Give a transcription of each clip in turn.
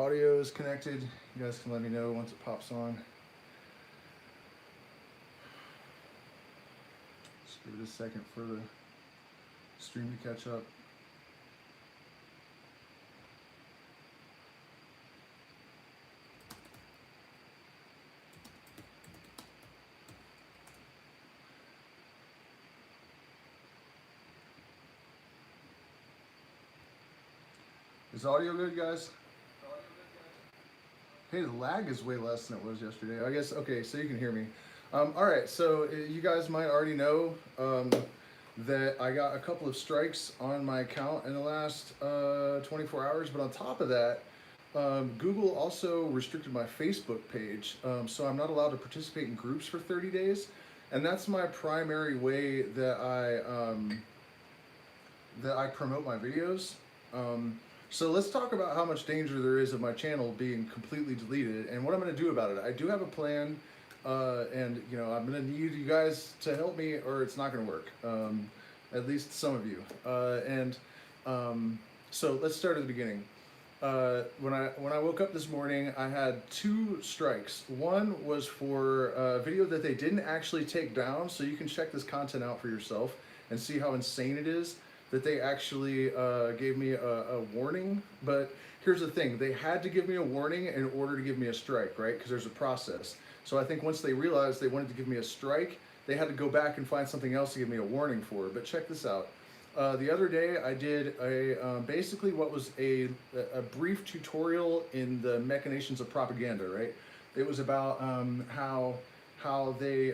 audio is connected. You guys can let me know once it pops on. Just give it a second for the stream to catch up. Is audio good, guys? Hey, the lag is way less than it was yesterday. I guess, okay, so you can hear me. All right, so you guys might already know that I got a couple of strikes on my account in the last 24 hours, but on top of that, Google also restricted my Facebook page, so I'm not allowed to participate in groups for 30 days, and that's my primary way that I promote my videos. So let's talk about how much danger there is of my channel being completely deleted and what I'm going to do about it. I do have a plan, and you know, I'm going to need you guys to help me, or it's not going to work. At least some of you. So let's start at the beginning. When I woke up this morning, I had 2 strikes. One was for a video that they didn't actually take down, so you can check this content out for yourself and see how insane it is that they actually gave me a warning. But here's the thing, they had to give me a warning in order to give me a strike, right? Because there's a process. So I think once they realized they wanted to give me a strike, they had to go back and find something else to give me a warning for. But check this out. The other day I did a basically what was a brief tutorial in the machinations of propaganda, right? It was about how they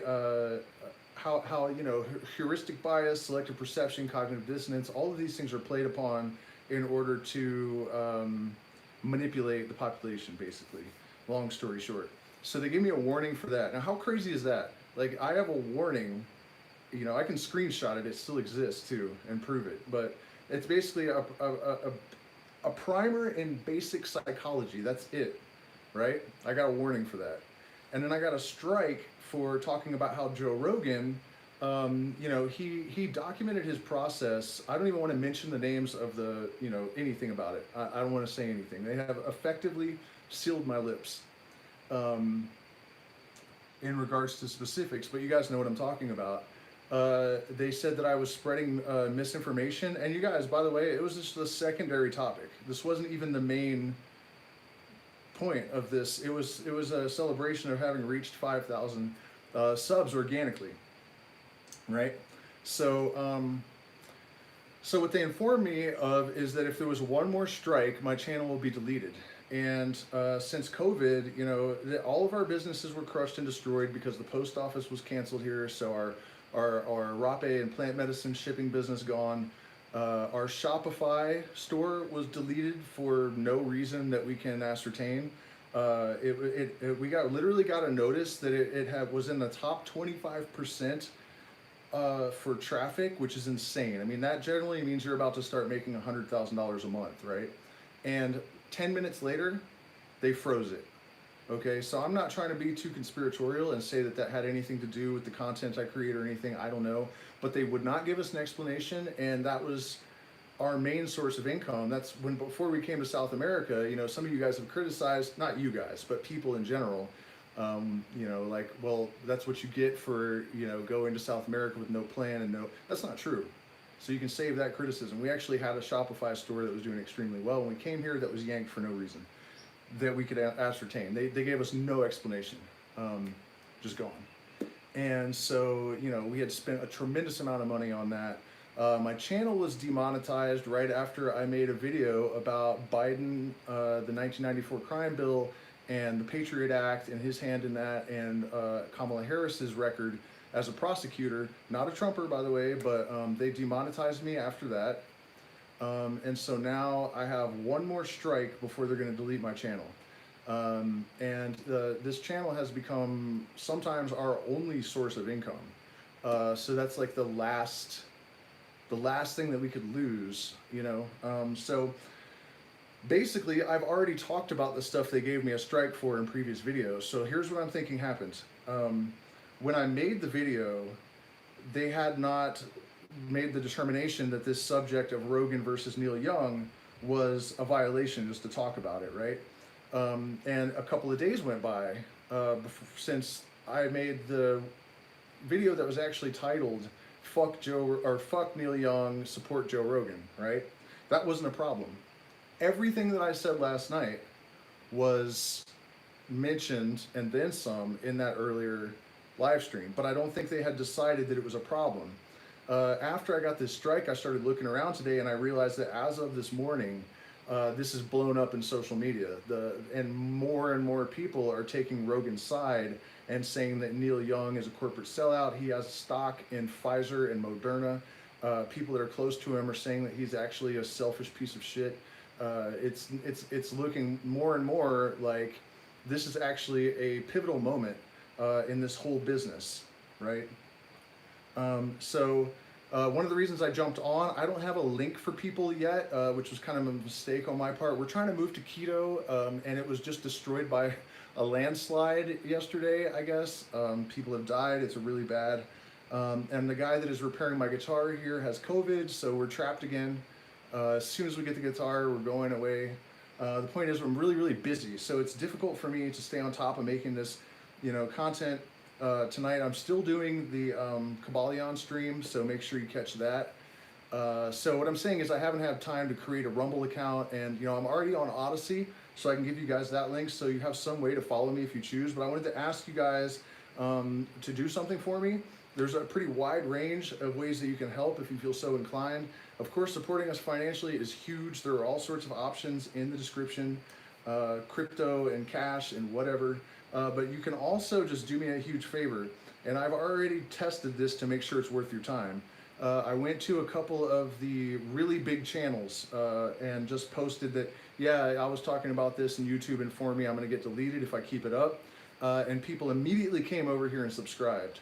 how you know, heuristic bias, selective perception, cognitive dissonance, all of these things are played upon in order to manipulate the population, basically. Long story short. So they gave me a warning for that. Now, how crazy is that? Like, I have a warning, you know, I can screenshot it, it still exists too, and prove it. But it's basically a primer in basic psychology, that's it, right? I got a warning for that. And then I got a strike for talking about how Joe Rogan, you know, he documented his process. I don't even want to mention the names of the, you know, anything about it. I don't want to say anything. They have effectively sealed my lips in regards to specifics, but you guys know what I'm talking about. They said that I was spreading misinformation, and you guys, by the way, it was just the secondary topic. This wasn't even the main point of this. It was a celebration of having reached 5,000 subs organically, right? So so what they informed me of is that if there was one more strike, my channel will be deleted. And since COVID, you know, all of our businesses were crushed and destroyed because the post office was canceled here. So our rape and plant medicine shipping business gone. Our Shopify store was deleted for no reason that we can ascertain. We literally got a notice that it was in the top 25% for traffic, which is insane. I mean, that generally means you're about to start making $100,000 a month, right? And 10 minutes later, they froze it. Okay, so I'm not trying to be too conspiratorial and say that that had anything to do with the content I create or anything, I don't know. But they would not give us an explanation, and that was our main source of income. That's when, before we came to South America, you know, some of you guys have criticized, not you guys, but people in general, you know, like, well, that's what you get for, you know, going to South America with no plan and no, that's not true. So you can save that criticism. We actually had a Shopify store that was doing extremely well. When we came here, that was yanked for no reason that we could ascertain. They gave us no explanation, just gone. And so, you know, we had spent a tremendous amount of money on that. My channel was demonetized right after I made a video about Biden, the 1994 crime bill, and the Patriot Act, and his hand in that, and Kamala Harris's record as a prosecutor. Not a Trumper, by the way, but they demonetized me after that. And so now I have one more strike before they're going to delete my channel. This channel has become sometimes our only source of income. So that's like the last thing that we could lose, you know. So basically, I've already talked about the stuff they gave me a strike for in previous videos. So here's what I'm thinking happened. When I made the video, they had not made the determination that this subject of Rogan versus Neil Young was a violation, just to talk about it, right? And a couple of days went by since I made the video that was actually titled "Fuck Joe" or "Fuck Neil Young, Support Joe Rogan." Right? That wasn't a problem. Everything that I said last night was mentioned and then some in that earlier live stream, but I don't think they had decided that it was a problem. After I got this strike, I started looking around today and I realized that as of this morning, this is blown up in social media. And more people are taking Rogan's side and saying that Neil Young is a corporate sellout. He has stock in Pfizer and Moderna. People that are close to him are saying that he's actually a selfish piece of shit. It's looking more and more like this is actually a pivotal moment in this whole business, right? One of the reasons I jumped on, I don't have a link for people yet, which was kind of a mistake on my part. We're trying to move to keto, and it was just destroyed by a landslide yesterday, I guess. People have died, it's really bad. And the guy that is repairing my guitar here has COVID, so we're trapped again. As soon as we get the guitar, we're going away. The point is, I'm really busy, so it's difficult for me to stay on top of making this, content. Tonight I'm still doing the Kabbalion stream, so make sure you catch that. So what I'm saying is I haven't had time to create a Rumble account, and I'm already on Odyssey, so I can give you guys that link so you have some way to follow me if you choose. But I wanted to ask you guys to do something for me. There's a pretty wide range of ways that you can help if you feel so inclined. Of course, supporting us financially is huge. There are all sorts of options in the description, crypto and cash and whatever. But you can also just do me a huge favor, and I've already tested this to make sure it's worth your time. I went to a couple of the really big channels and just posted that, yeah, I was talking about this and YouTube informed me I'm going to get deleted if I keep it up. And people immediately came over here and subscribed.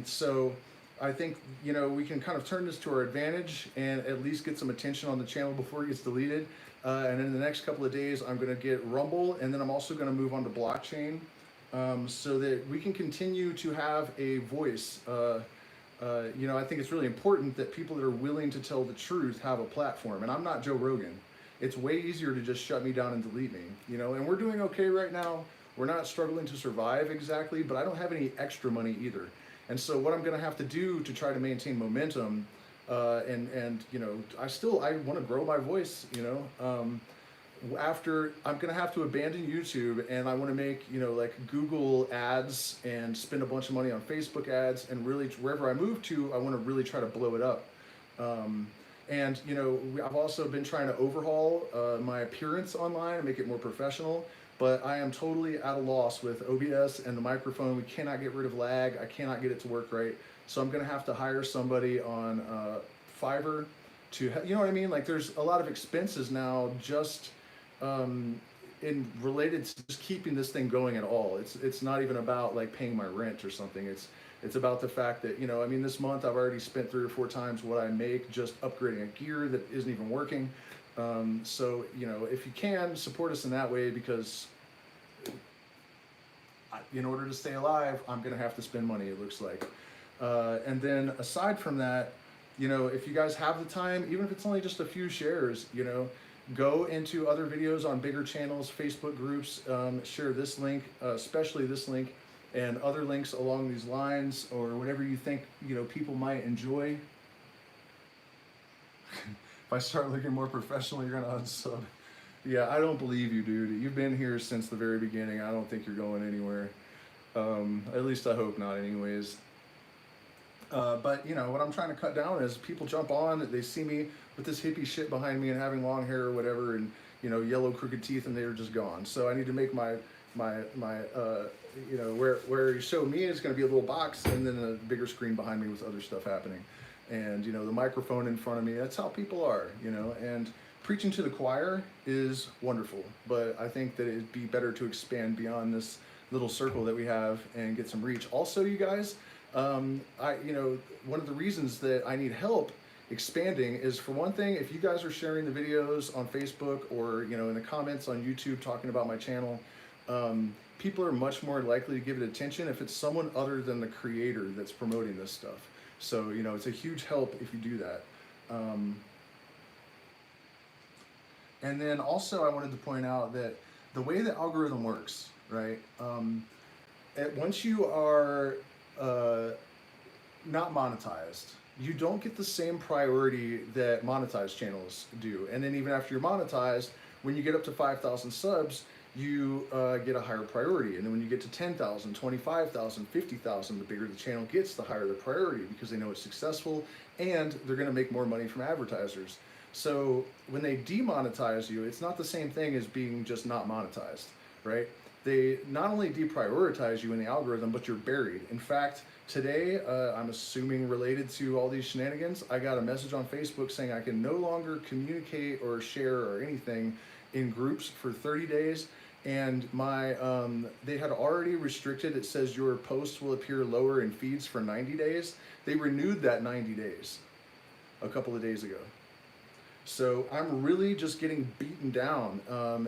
So I think, we can kind of turn this to our advantage and at least get some attention on the channel before it gets deleted. And in the next couple of days, I'm going to get Rumble, and then I'm also going to move on to blockchain so that we can continue to have a voice. I think it's really important that people that are willing to tell the truth have a platform. And I'm not Joe Rogan. It's way easier to just shut me down and delete me, and we're doing okay right now. We're not struggling to survive exactly, but I don't have any extra money either. And so what I'm going to have to do to try to maintain momentum, I want to grow my voice, after I'm going to have to abandon YouTube, and I want to make, like Google ads and spend a bunch of money on Facebook ads, and really wherever I move to, I want to really try to blow it up. I've also been trying to overhaul my appearance online and make it more professional. But I am totally at a loss with OBS and the microphone. We cannot get rid of lag. I cannot get it to work right. So I'm going to have to hire somebody on Fiverr to, you know what I mean? Like there's a lot of expenses now just related to just keeping this thing going at all. It's not even about like paying my rent or something. It's about the fact that, this month I've already spent 3 or 4 times what I make just upgrading a gear that isn't even working. If you can, support us in that way, because in order to stay alive, I'm going to have to spend money, it looks like. And then aside from that, if you guys have the time, even if it's only just a few shares, go into other videos on bigger channels, Facebook groups, share this link, especially this link, and other links along these lines, or whatever you think, people might enjoy. If I start looking more professional, you're gonna unsub. Yeah, I don't believe you, dude. You've been here since the very beginning. I don't think you're going anywhere. At least I hope not anyways. But what I'm trying to cut down is people jump on, they see me with this hippie shit behind me and having long hair or whatever, and yellow crooked teeth, and they're just gone. So I need to make my where you show me is going to be a little box, and then a bigger screen behind me with other stuff happening. And the microphone in front of me, that's how people are, and preaching to the choir is wonderful, but I think that it'd be better to expand beyond this little circle that we have and get some reach. Also, you guys, one of the reasons that I need help expanding is, for one thing, if you guys are sharing the videos on Facebook or in the comments on YouTube talking about my channel, people are much more likely to give it attention if it's someone other than the creator that's promoting this stuff. So, it's a huge help if you do that. And then also I wanted to point out that the way the algorithm works, right? Once you are not monetized, you don't get the same priority that monetized channels do. And then even after you're monetized, when you get up to 5,000 subs, you get a higher priority. And then when you get to 10,000, 25,000, 50,000, the bigger the channel gets, the higher the priority, because they know it's successful and they're going to make more money from advertisers. So when they demonetize you, it's not the same thing as being just not monetized, right? They not only deprioritize you in the algorithm, but you're buried. In fact, today, I'm assuming related to all these shenanigans, I got a message on Facebook saying I can no longer communicate or share or anything in groups for 30 days. And they had already restricted, it says your posts will appear lower in feeds for 90 days. They renewed that 90 days a couple of days ago. So I'm really just getting beaten down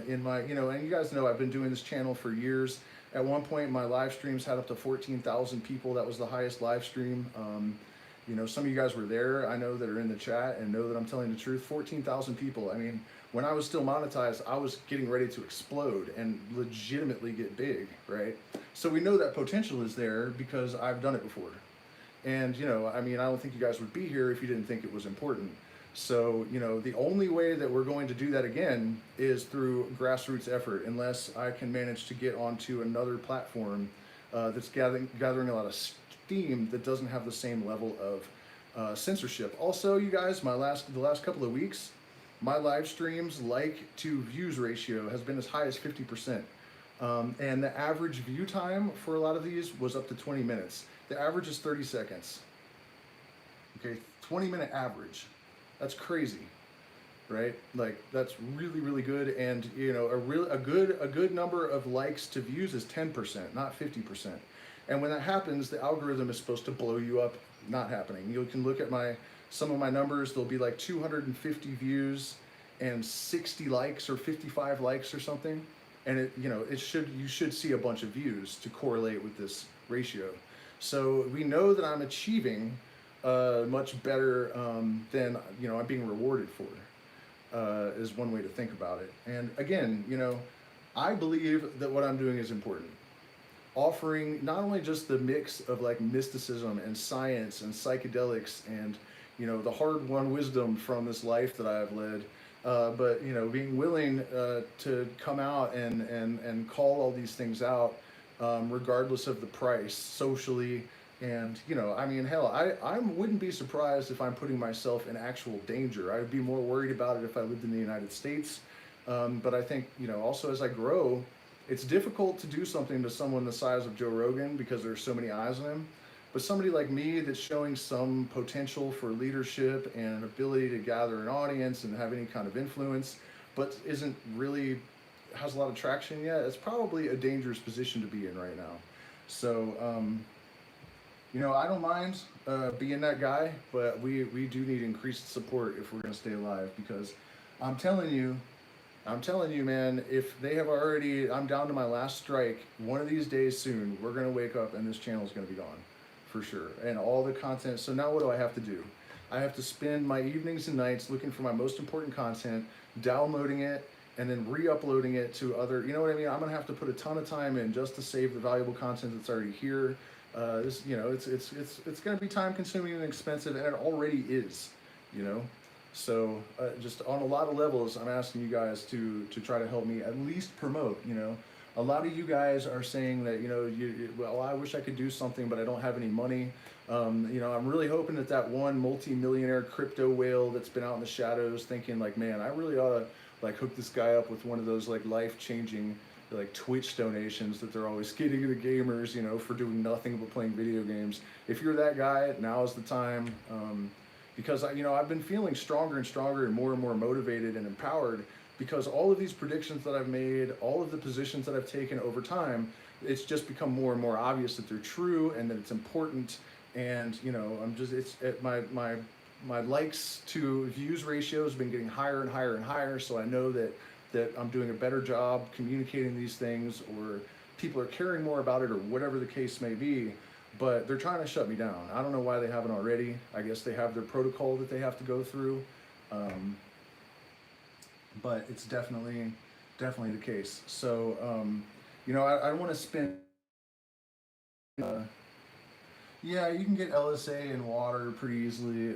in my, and you guys know I've been doing this channel for years. At one point, my live streams had up to 14,000 people. That was the highest live stream. Some of you guys were there, I know, that are in the chat and know that I'm telling the truth. 14,000 people. I mean, when I was still monetized, I was getting ready to explode and legitimately get big, right? So we know that potential is there because I've done it before. And, I don't think you guys would be here if you didn't think it was important. So, the only way that we're going to do that again is through grassroots effort, unless I can manage to get onto another platform that's gathering a lot of steam that doesn't have the same level of censorship. Also, you guys, the last couple of weeks, my live streams like to views ratio has been as high as 50%. And the average view time for a lot of these was up to 20 minutes. The average is 30 seconds. Okay, 20-minute average. That's crazy, right? Like, that's really, really good. And a good number of likes to views is 10%, not 50%. And when that happens, the algorithm is supposed to blow you up. Not happening. You can look at some of my numbers. There'll be like 250 views and 60 likes or 55 likes or something. And you should see a bunch of views to correlate with this ratio. So we know that I'm achieving much better than I'm being rewarded for, is one way to think about it. And again, I believe that what I'm doing is important. Offering not only just the mix of like mysticism and science and psychedelics and the hard-won wisdom from this life that I've led, but being willing to come out and call all these things out, regardless of the price, socially. And, hell, I wouldn't be surprised if I'm putting myself in actual danger. I'd be more worried about it if I lived in the United States. But I think, also as I grow, it's difficult to do something to someone the size of Joe Rogan because there's so many eyes on him. But somebody like me that's showing some potential for leadership and an ability to gather an audience and have any kind of influence, but isn't really, has a lot of traction yet, it's probably a dangerous position to be in right now. So, I don't mind being that guy, but we do need increased support if we're going to stay alive, because I'm telling you, man, if they have already, I'm down to my last strike, one of these days soon, we're going to wake up and this channel is going to be gone, for sure. And all the content. So now what do I have to do? I have to spend my evenings and nights looking for my most important content, downloading it, and then re-uploading it to other, you know what I mean? I'm going to have to put a ton of time in just to save the valuable content that's already here. It's going to be time consuming and expensive, and it already is, So just on a lot of levels, I'm asking you guys to try to help me at least promote. A lot of you guys are saying that well, I wish I could do something, but I don't have any money. I'm really hoping that one multi-millionaire crypto whale that's been out in the shadows thinking like, man, I really ought to like hook this guy up with one of those like life-changing like Twitch donations that they're always getting the gamers, for doing nothing but playing video games. If you're that guy, now is the time. Because I've been feeling stronger and stronger and more motivated and empowered, because all of these predictions that I've made, all of the positions that I've taken over time, it's just become more and more obvious that they're true and that it's important. And my likes to views ratio has been getting higher and higher and higher. So I know that I'm doing a better job communicating these things, or people are caring more about it, or whatever the case may be. But they're trying to shut me down. I don't know why they haven't already. I guess they have their protocol that they have to go through. But it's definitely definitely the case. So, you know, I want to spend. Uh, yeah, you can get LSA in water pretty easily.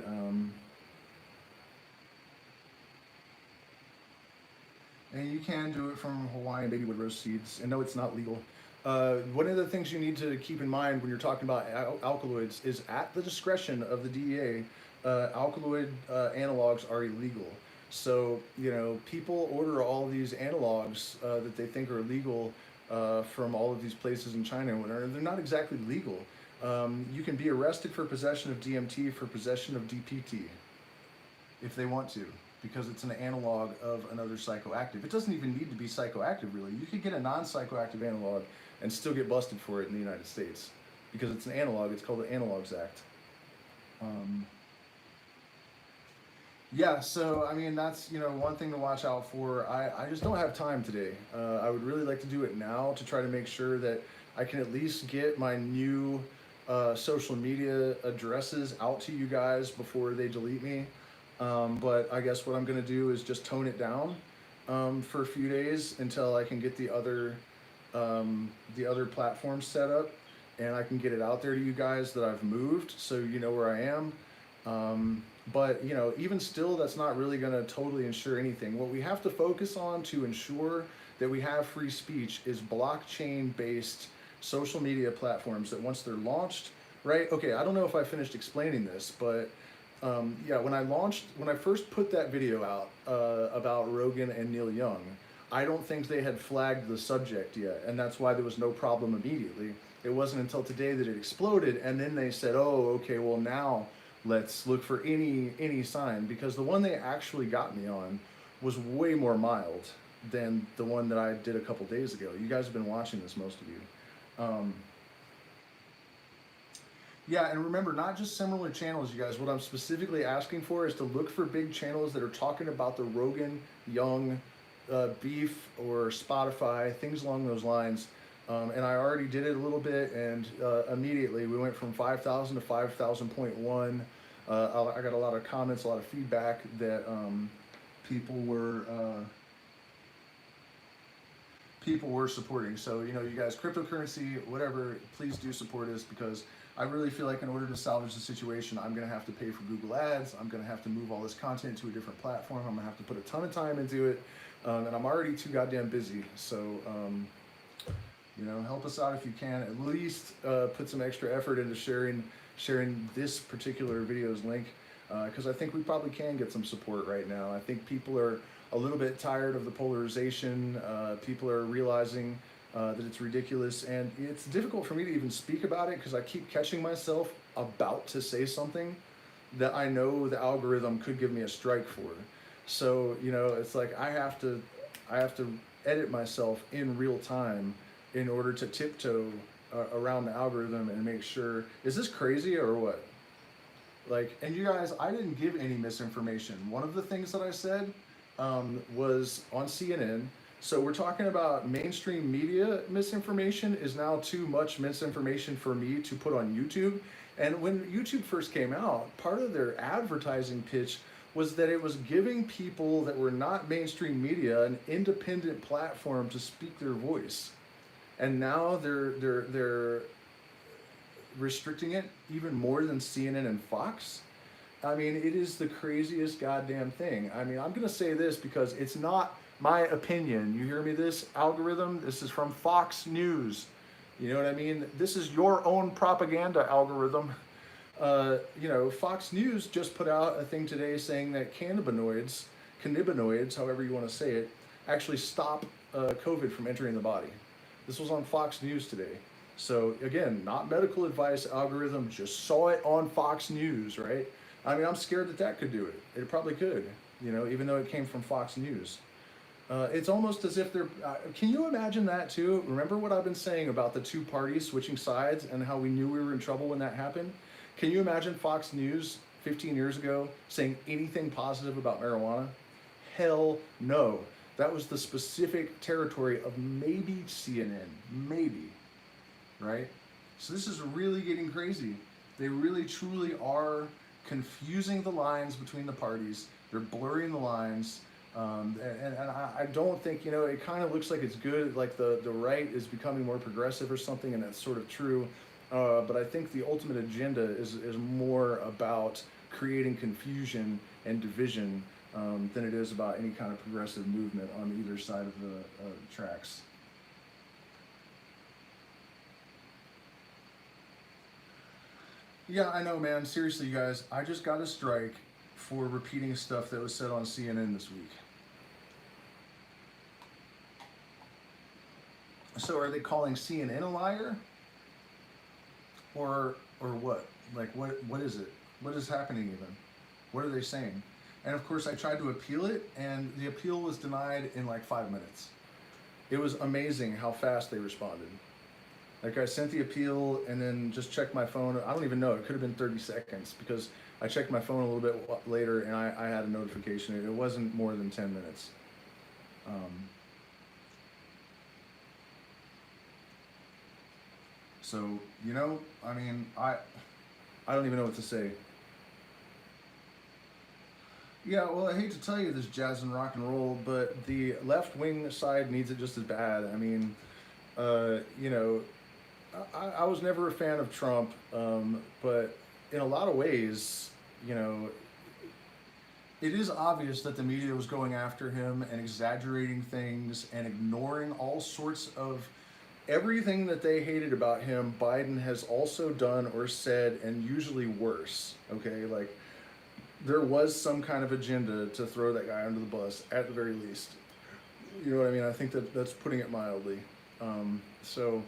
And you can do it from Hawaiian baby wood rose seeds. And no, it's not legal. One of the things you need to keep in mind when you're talking about alkaloids is at the discretion of the DEA, alkaloid analogs are illegal. So, you know, people order all these analogs that they think are legal from all of these places in China and whatever. They're not exactly legal. You can be arrested for possession of DMT, for possession of DPT, if they want to, because it's an analog of another psychoactive. It doesn't even need to be psychoactive, really. You could get a non-psychoactive analog and still get busted for it in the United States because it's an analog. It's called the Analogs Act. Yeah, so I mean that's, you know, one thing to watch out for. I just don't have time today. I would really like to do it now to try to make sure that I can at least get my new social media addresses out to you guys before they delete me. But I guess what I'm gonna do is just tone it down for a few days until I can get the other platforms set up and I can get it out there to you guys that I've moved, so you know where I am. But you know, even still, that's not really going to totally ensure anything. What we have to focus on to ensure that we have free speech is blockchain-based social media platforms that once they're launched, right? Okay, I don't know if I finished explaining this, but yeah, when I first put that video out about Rogan and Neil Young, I don't think they had flagged the subject yet, and that's why there was no problem immediately. It wasn't until today that it exploded, and then they said, "Oh, okay, well now let's look for any sign," because the one they actually got me on was way more mild than the one that I did a couple days ago. You guys have been watching this, most of you. Yeah, and remember, not just similar channels, you guys. What I'm specifically asking for is to look for big channels that are talking about the Rogan, Young, beef, or Spotify, things along those lines. And I already did it a little bit, and immediately we went from 5,000 to 5,000.1. I got a lot of comments, a lot of feedback that people were supporting. So, you know, you guys, cryptocurrency, whatever, please do support us, because I really feel like in order to salvage the situation, I'm going to have to pay for Google Ads. I'm going to have to move all this content to a different platform. I'm going to have to put a ton of time into it. And I'm already too goddamn busy. So, you know, help us out if you can. At least put some extra effort into sharing this particular video's link, because I think we probably can get some support right now. I think people are a little bit tired of the polarization. People are realizing that it's ridiculous, and it's difficult for me to even speak about it because I keep catching myself about to say something that I know the algorithm could give me a strike for. So, you know, it's like I have to edit myself in real time in order to tiptoe around the algorithm and make sure, is this crazy or what? Like, and you guys, I didn't give any misinformation. One of the things that I said was on CNN. So we're talking about mainstream media misinformation is now too much misinformation for me to put on YouTube. And when YouTube first came out, part of their advertising pitch was that it was giving people that were not mainstream media an independent platform to speak their voice. And now they're restricting it even more than CNN and Fox. I mean, it is the craziest goddamn thing. I mean, I'm gonna say this because it's not my opinion. You hear me? This algorithm, this is from Fox News. You know what I mean? This is your own propaganda algorithm. You know, Fox News just put out a thing today saying that cannabinoids, however you want to say it, actually stop COVID from entering the body. This was on Fox News today. So again, not medical advice algorithm, just saw it on Fox News, right? I mean, I'm scared that that could do it. It probably could, you know, even though it came from Fox News. It's almost as if they're, can you imagine that too? Remember what I've been saying about the two parties switching sides and how we knew we were in trouble when that happened? Can you imagine Fox News 15 years ago saying anything positive about marijuana? Hell no. That was the specific territory of maybe CNN, maybe, right? So this is really getting crazy. They really truly are confusing the lines between the parties. They're blurring the lines. And I don't think, it kind of looks like it's good, like the right is becoming more progressive or something, and that's sort of true. But I think the ultimate agenda is more about creating confusion and division than it is about any kind of progressive movement on either side of the tracks. Yeah, I know, man. Seriously, you guys, I just got a strike for repeating stuff that was said on CNN this week. So are they calling CNN a liar? Or what? Like what is it? What is happening even? What are they saying? And of course I tried to appeal it, and the appeal was denied in like 5 minutes. It was amazing how fast they responded. Like I sent the appeal and then just checked my phone. I don't even know. It could have been 30 seconds because I checked my phone a little bit later and I had a notification. It wasn't more than 10 minutes. So, I mean, I don't even know what to say. Yeah, well, I hate to tell you this, jazz and rock and roll, but the left wing side needs it just as bad. I mean, uh, you know, I was never a fan of Trump, but in a lot of ways, you know, it is obvious that the media was going after him and exaggerating things and ignoring all sorts of everything that they hated about him. Biden has also done or said, and usually worse. Okay, like there was some kind of agenda to throw that guy under the bus at the very least. You know what I mean? I think that's putting it mildly. So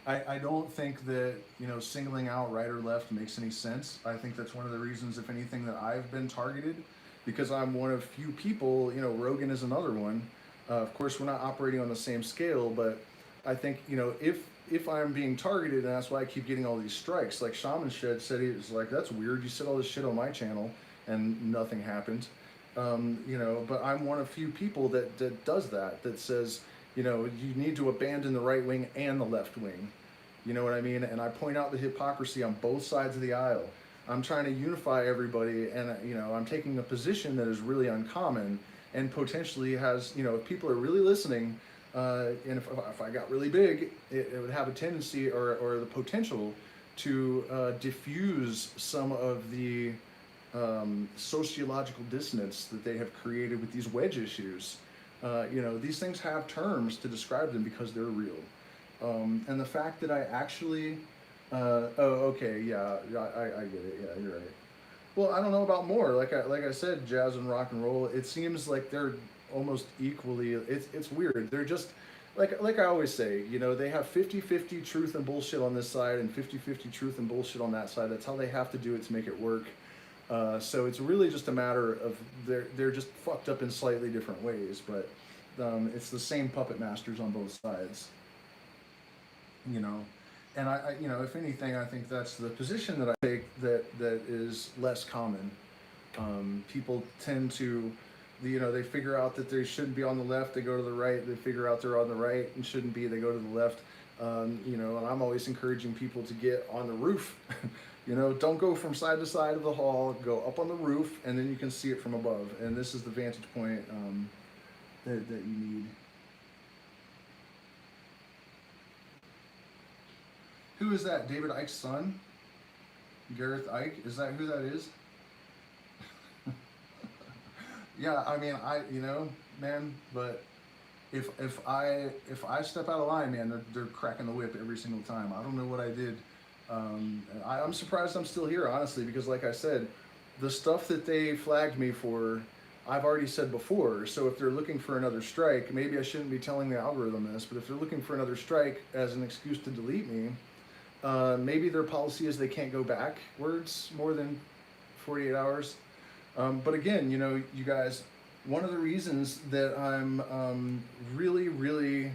I don't think that, singling out right or left makes any sense. I think that's one of the reasons, if anything, that I've been targeted, because I'm one of few people. Rogan is another one. Of course, we're not operating on the same scale, but I think, if I'm being targeted, and that's why I keep getting all these strikes. Like Shaman Shed said, he was like, "That's weird. You said all this shit on my channel, and nothing happened." But I'm one of few people that does that. That says, you need to abandon the right wing and the left wing. You know what I mean? And I point out the hypocrisy on both sides of the aisle. I'm trying to unify everybody, and I'm taking a position that is really uncommon and potentially has, if people are really listening. And if I got really big, it would have a tendency or the potential to diffuse some of the sociological dissonance that they have created with these wedge issues. These things have terms to describe them because they're real. And the fact that I actually, okay, yeah, I get it. Yeah, you're right. Well, I don't know about more. Like I said, jazz and rock and roll. It seems like they're almost equally. It's weird. They're just like I always say. They have 50-50 truth and bullshit on this side and 50-50 truth and bullshit on that side. That's how they have to do it to make it work. So it's really just a matter of they're just fucked up in slightly different ways, but it's the same puppet masters on both sides. And I if anything, I think that's the position that I take that is less common. People tend to, they figure out that they shouldn't be on the left, they go to the right. They figure out they're on the right and shouldn't be, they go to the left. And I'm always encouraging people to get on the roof. Don't go from side to side of the hall, go up on the roof, and then you can see it from above. And this is the vantage point that you need. Who is that? David Icke's son? Gareth Ike? Is that who that is? Yeah, I mean, man, but if I step out of line, man, they're cracking the whip every single time. I don't know what I did. I'm surprised I'm still here, honestly, because like I said, the stuff that they flagged me for, I've already said before. So if they're looking for another strike, maybe I shouldn't be telling the algorithm this, but if they're looking for another strike as an excuse to delete me, maybe their policy is they can't go backwards more than 48 hours. But again, you guys, one of the reasons that I'm really, really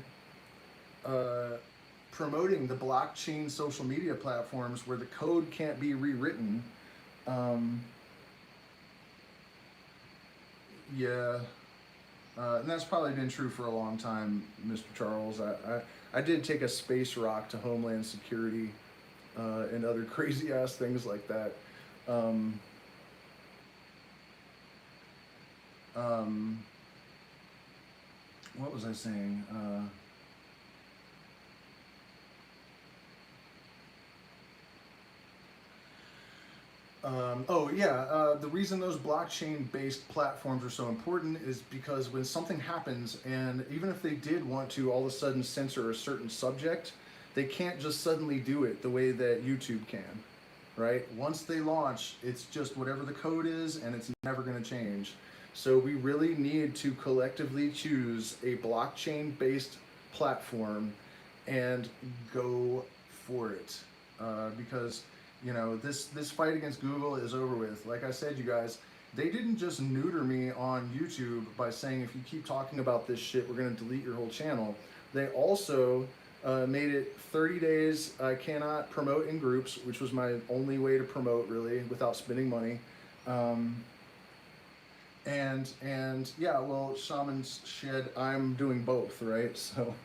promoting the blockchain social media platforms where the code can't be rewritten. Yeah, and that's probably been true for a long time, Mr. Charles. I did take a space rock to Homeland Security and other crazy ass things like that. what was I saying? Oh yeah, the reason those blockchain-based platforms are so important is because when something happens, and even if they did want to all of a sudden censor a certain subject, they can't just suddenly do it the way that YouTube can, right? Once they launch, it's just whatever the code is, and it's never going to change. So we really need to collectively choose a blockchain-based platform and go for it, because this fight against Google is over with. Like I said, you guys, they didn't just neuter me on YouTube by saying if you keep talking about this shit, we're going to delete your whole channel. They also made it 30 days. I cannot promote in groups, which was my only way to promote really without spending money. And yeah, well, Shaman's Shed, I'm doing both, right? So.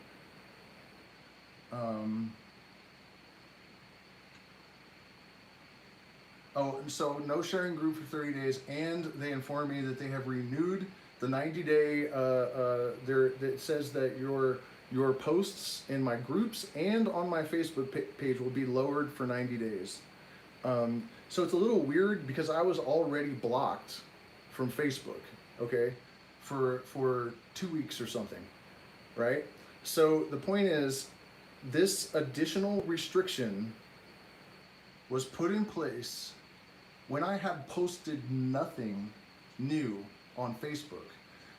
Oh, so no sharing group for 30 days, and they inform me that they have renewed the 90-day. It says that your posts in my groups and on my Facebook page will be lowered for 90 days. So it's a little weird because I was already blocked from Facebook, okay, for 2 weeks or something, right? So the point is, this additional restriction was put in place when I had posted nothing new on Facebook.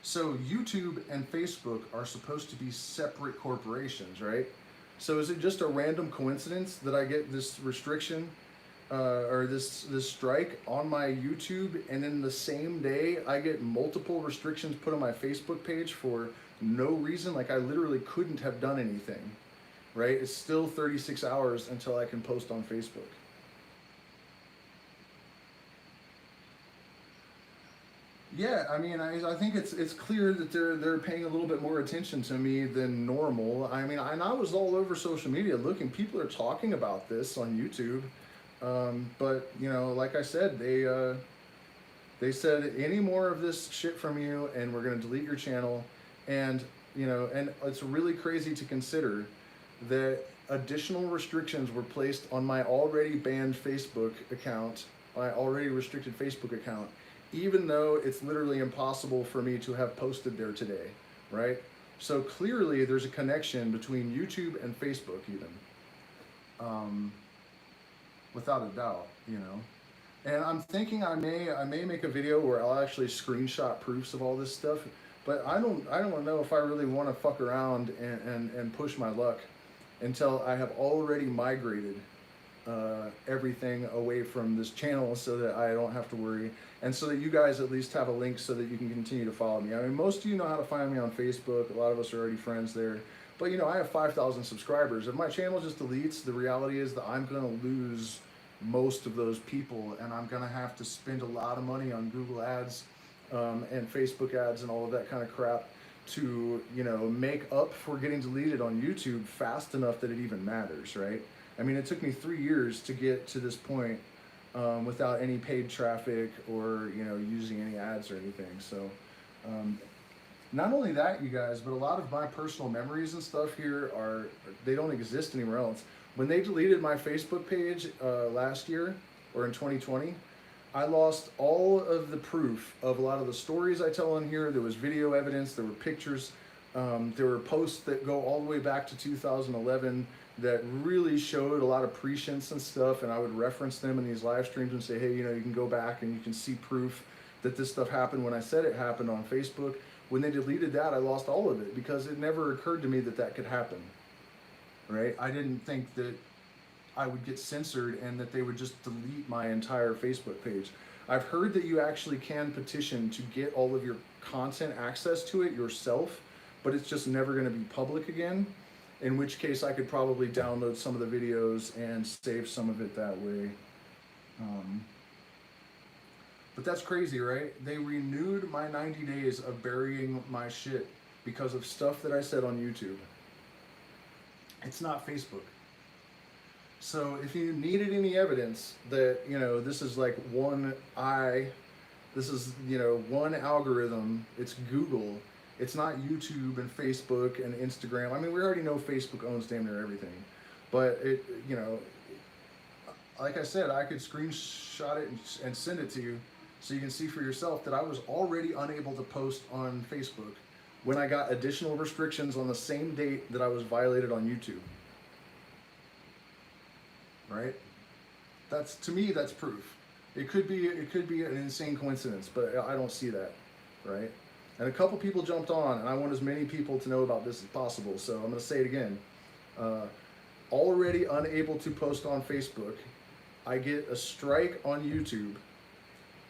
So YouTube and Facebook are supposed to be separate corporations, right? So is it just a random coincidence that I get this restriction or this strike on my YouTube, and in the same day I get multiple restrictions put on my Facebook page for no reason? Like I literally couldn't have done anything, right? It's still 36 hours until I can post on Facebook. Yeah, I mean, I think it's clear that they're paying a little bit more attention to me than normal. I mean, I was all over social media looking. People are talking about this on YouTube, but like I said, they said any more of this shit from you, and we're gonna delete your channel. And and it's really crazy to consider that additional restrictions were placed on my already banned Facebook account, my already restricted Facebook account, even though it's literally impossible for me to have posted there today, right? So clearly there's a connection between YouTube and Facebook even, without a doubt, And I'm thinking I may make a video where I'll actually screenshot proofs of all this stuff, but I don't know if I really want to fuck around and push my luck until I have already migrated everything away from this channel so that I don't have to worry, and so that you guys at least have a link so that you can continue to follow me. I mean, most of you know how to find me on Facebook. A lot of us are already friends there. But I have 5,000 subscribers. If my channel just deletes, the reality is that I'm going to lose most of those people, and I'm going to have to spend a lot of money on Google ads and Facebook ads and all of that kind of crap to make up for getting deleted on YouTube fast enough that it even matters, right? I mean, it took me 3 years to get to this point without any paid traffic or using any ads or anything. So not only that, you guys, but a lot of my personal memories and stuff here they don't exist anywhere else. When they deleted my Facebook page last year or in 2020, I lost all of the proof of a lot of the stories I tell on here. There was video evidence, there were pictures, there were posts that go all the way back to 2011 that really showed a lot of prescience and stuff, and I would reference them in these live streams and say, hey, you can go back and you can see proof that this stuff happened when I said it happened on Facebook. When they deleted that, I lost all of it because it never occurred to me that that could happen, right? I didn't think that I would get censored and that they would just delete my entire Facebook page. I've heard that you actually can petition to get all of your content access to it yourself, but it's just never going to be public again, in which case I could probably download some of the videos and save some of it that way. But that's crazy, right? They renewed my 90 days of burying my shit because of stuff that I said on YouTube. It's not Facebook. So if you needed any evidence that, this is like this is, one algorithm, it's Google, It's not YouTube and Facebook and Instagram. I mean, we already know Facebook owns damn near everything, but it, you know, like I said, I could screenshot it and send it to you so you can see for yourself that I was already unable to post on Facebook when I got additional restrictions on the same date that I was violated on YouTube. Right? That's, to me, that's proof. It could be an insane coincidence, but I don't see that, right? And a couple people jumped on, and I want as many people to know about this as possible. So I'm going to say it again. Already unable to post on Facebook. I get a strike on YouTube,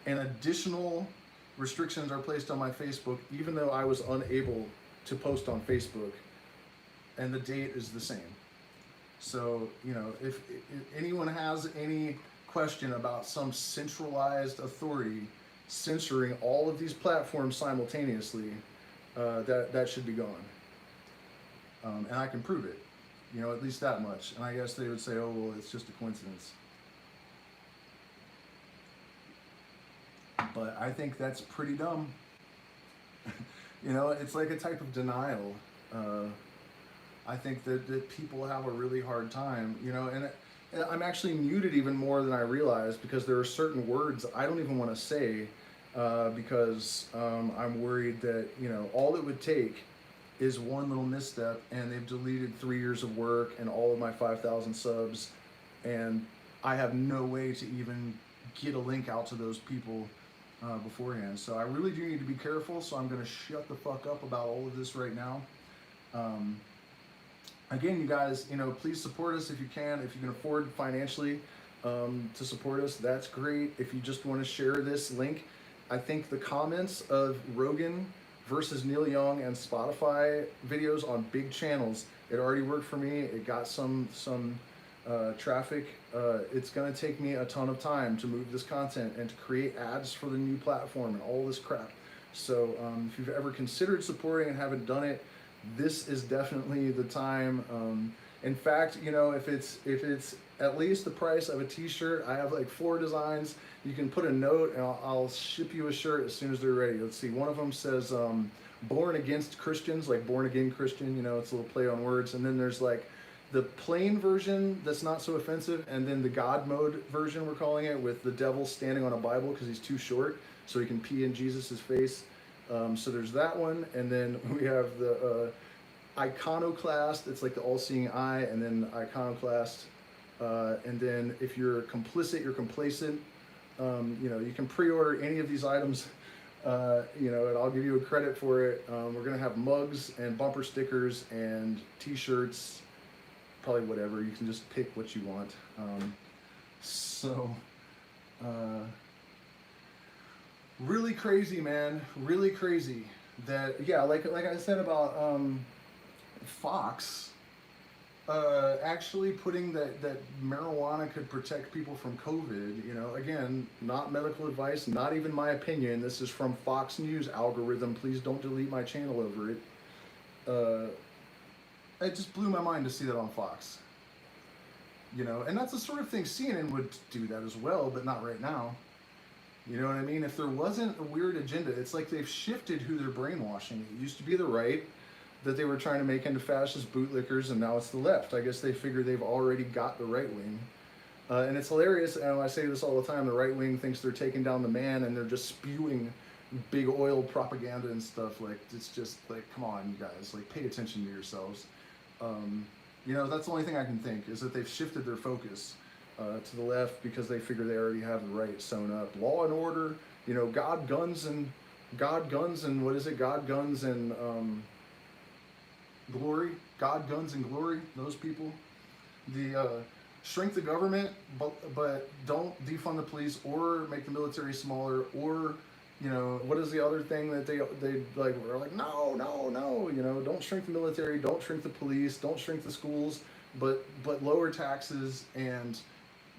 and additional restrictions are placed on my Facebook, even though I was unable to post on Facebook, and the date is the same. So, you know, if anyone has any question about some centralized authority censoring all of these platforms simultaneously, that should be gone. And I can prove it, you know, at least that much. And I guess they would say, oh, well, it's just a coincidence. But I think that's pretty dumb. You know, it's like a type of denial. I think that people have a really hard time, you know, and I'm actually muted even more than I realized because there are certain words I don't even want to say because I'm worried that, you know, all it would take is one little misstep and they've deleted 3 years of work and all of my 5,000 subs, and I have no way to even get a link out to those people beforehand. So I really do need to be careful, so I'm going to shut the fuck up about all of this right now. Again, you guys, you know, please support us if you can. If you can afford financially to support us, that's great. If you just want to share this link, I think the comments of Rogan versus Neil Young and Spotify videos on big channels, it already worked for me. It got some traffic. It's going to take me a ton of time to move this content and to create ads for the new platform and all this crap. So if you've ever considered supporting and haven't done it, this is definitely the time. In fact, you know, if it's at least the price of a t-shirt, I have like 4 designs. You can put a note and I'll ship you a shirt as soon as they're ready. Let's see, one of them says born against Christians, like born again Christian, you know, it's a little play on words. And then there's like the plain version that's not so offensive, and then the God mode version, we're calling it, with the devil standing on a Bible because he's too short so he can pee in Jesus's face. So there's that one, and then we have the iconoclast. It's like the all-seeing eye, and then iconoclast. And then if you're complicit, you're complacent. You know, you can pre-order any of these items, you know, and I'll give you a credit for it. We're gonna have mugs and bumper stickers and t-shirts, probably whatever. You can just pick what you want. Really crazy, man. Really crazy. That, yeah, like I said about Fox actually putting that marijuana could protect people from COVID. You know, again, not medical advice, not even my opinion. This is from Fox News algorithm. Please don't delete my channel over it. It just blew my mind to see that on Fox. You know, and that's the sort of thing CNN would do that as well, but not right now. You know what I mean? If there wasn't a weird agenda, it's like they've shifted who they're brainwashing. It used to be the right that they were trying to make into fascist bootlickers, and now it's the left. I guess they figure they've already got the right wing. And it's hilarious, and I say this all the time, the right wing thinks they're taking down the man, and they're just spewing big oil propaganda and stuff. Like, it's just like, come on, you guys, like, pay attention to yourselves. You know, that's the only thing I can think, is that they've shifted their focus to the left because they figure they already have the right sewn up. Law and order, you know, God, guns, and what is it? God, guns, and glory. God, guns, and glory. Those people. The shrink the government, but don't defund the police or make the military smaller, or, you know, what is the other thing that they like? We're like, no, you know, don't shrink the military, don't shrink the police, don't shrink the schools, but lower taxes and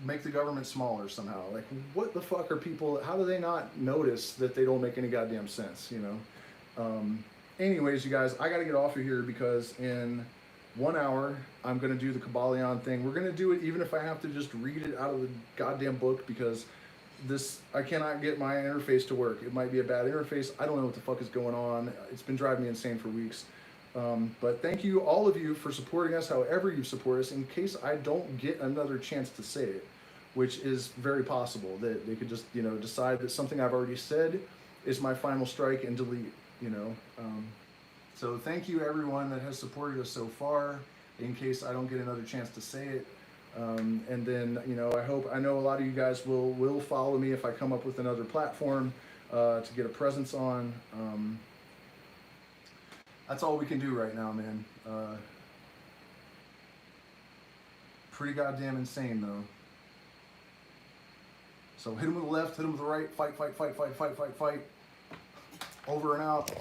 make the government smaller somehow. Like, what the fuck are people? How do they not notice that they don't make any goddamn sense? You know. Anyways, you guys, I got to get off of here because in 1 hour I'm gonna do the Kabbalion thing. We're gonna do it even if I have to just read it out of the goddamn book, because I cannot get my interface to work. It might be a bad interface. I don't know what the fuck is going on. It's been driving me insane for weeks. But thank you, all of you, for supporting us however you support us, in case I don't get another chance to say it, which is very possible that they could just, you know, decide that something I've already said is my final strike and delete, you know. So thank you, everyone that has supported us so far, in case I don't get another chance to say it. And then, you know, I know a lot of you guys will follow me if I come up with another platform to get a presence on. That's all we can do right now, man. Pretty goddamn insane, though. So hit him with the left, hit him with the right, fight, fight, fight, fight, fight, fight, fight. Over and out.